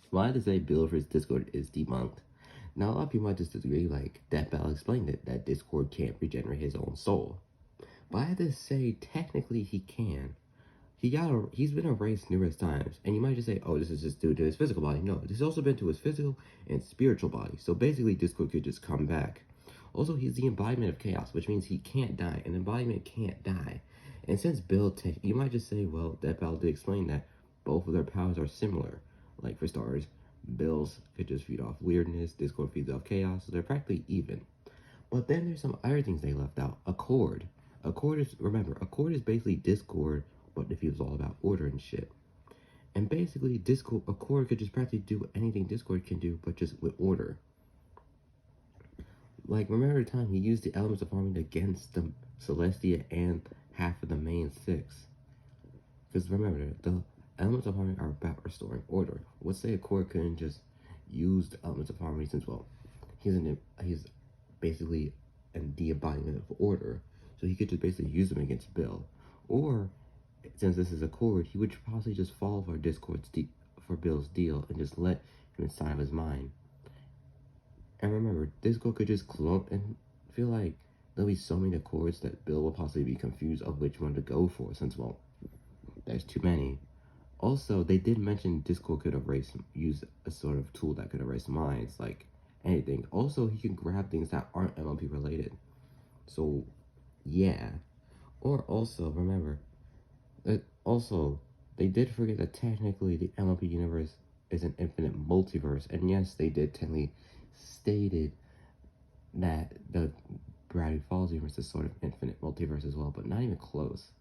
Why to say Bill versus Discord is debunked? Now a lot of people might just disagree, like that Bell explained it, that Discord can't regenerate his own soul. But I have to say, technically he can. He's been erased numerous times, and you might just say, oh, this is just due to his physical body. No, this has also been to his physical and spiritual body. So basically, Discord could just come back. Also, he's the embodiment of chaos, which means he can't die. An embodiment can't die. And since you might just say, well, that Bell did explain that both of their powers are similar. Like, for starters, Bill's could just feed off weirdness, Discord feeds off chaos, so they're practically even. But then there's some other things they left out. A chord is basically Discord, but if it was all about order and shit. And basically, a chord could just practically do anything Discord can do, but just with order. Like, remember the time he used the elements of harmony against the Celestia and half of the main six? Because remember, the elements of harmony are about restoring order. Let's say a chord couldn't just use the elements of harmony since, well, he's basically the embodiment of order, so he could just basically use them against Bill. Or, since this is a chord, he would possibly just fall for Bill's deal and just let him inside of his mind. And remember, Discord could just clone and feel like there'll be so many chords that Bill will possibly be confused of which one to go for, since, well, there's too many. Also, they did mention Discord could use a sort of tool that could erase minds, like anything. Also, he can grab things that aren't MLP related. So, yeah. Or also, remember, they did forget that technically the MLP universe is an infinite multiverse. And yes, they did technically stated that the Gravity Falls universe is sort of infinite multiverse as well, but not even close.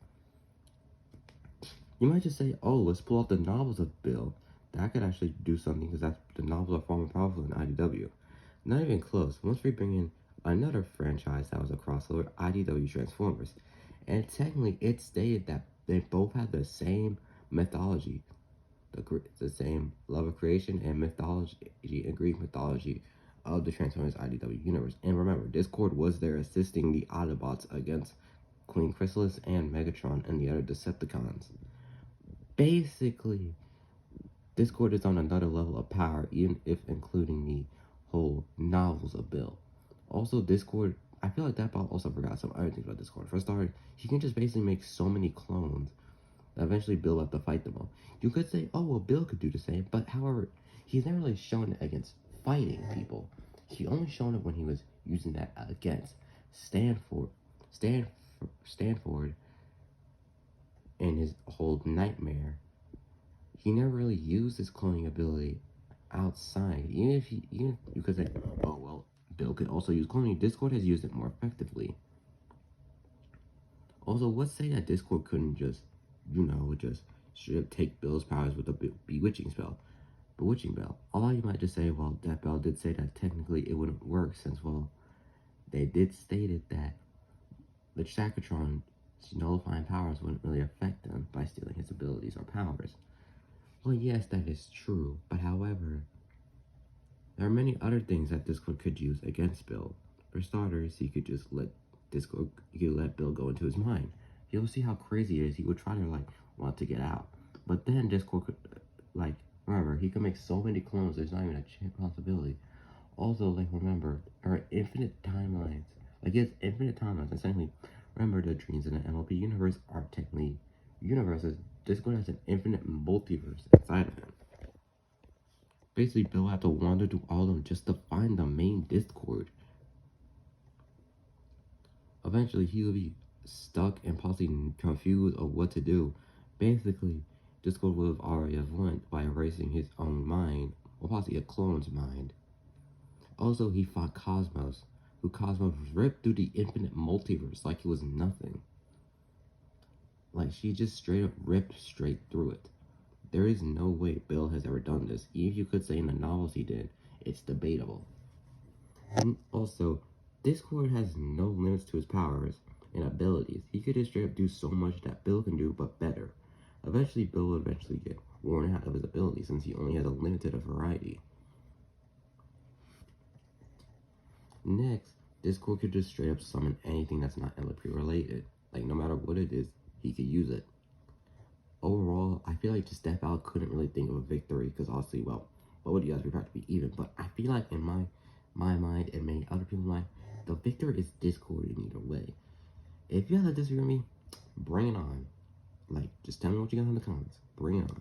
You might just say, oh, let's pull out the novels of Bill. That could actually do something because the novels are far more powerful than IDW. Not even close. Once we bring in another franchise that was a crossover, IDW Transformers. And technically, it stated that they both had the same mythology, the same love of creation and mythology and Greek mythology of the Transformers IDW universe. And remember, Discord was there assisting the Autobots against Queen Chrysalis and Megatron and the other Decepticons. Basically, Discord is on another level of power, even if including the whole novels of Bill. Also, Discord, I feel like that bot also forgot some other things about Discord. For starters, he can just basically make so many clones that eventually Bill will have to fight them all. You could say, oh, well, Bill could do the same, but however, he's never really shown it against fighting people. He only shown it when he was using that against Stanford in his whole nightmare. He never really used his cloning ability outside. Even you could say, oh well, Bill could also use cloning. Discord has used it more effectively. Also, let's say that Discord couldn't just straight up take Bill's powers with a bewitching spell. Bewitching Bell. Although you might just say, well, that Bell did say that technically it wouldn't work since, well, they did stated that the Chakratron's nullifying powers wouldn't really affect him by stealing his abilities or powers. Well, yes, that is true, but however, there are many other things that Discord could use against Bill. For starters, he could just let Bill go into his mind. You'll see how crazy it is. He would try to, want to get out. But then Discord could, remember, he could make so many clones, there's not even a possibility. Also, remember, there are infinite timelines. He has infinite timelines. Essentially, remember, the dreams in the MLP universe are technically universes. Discord has an infinite multiverse inside of him. Basically, Bill will have to wander through all of them just to find the main Discord. Eventually, he will be stuck and possibly confused of what to do. Basically, Discord would have already won by erasing his own mind, or possibly a clone's mind. Also, he fought Cosmos, who Cosmos ripped through the infinite multiverse like it was nothing. She just straight up ripped straight through it. There is no way Bill has ever done this. Even if you could say in the novels he did, it's debatable. And also, Discord has no limits to his powers and abilities. He could just straight up do so much that Bill can do, but better. Eventually, Bill will eventually get worn out of his abilities since he only has a limited variety. Next, Discord could just straight up summon anything that's not LP related. No matter what it is, he could use it. Overall, I feel like just Death Out couldn't really think of a victory because obviously, well, what would you guys prefer to be even? But I feel like in my mind and many other people's mind, the victor is Discord in either way. If you guys disagree with me, bring it on. Like, just tell me what you got in the comments. Bring it on.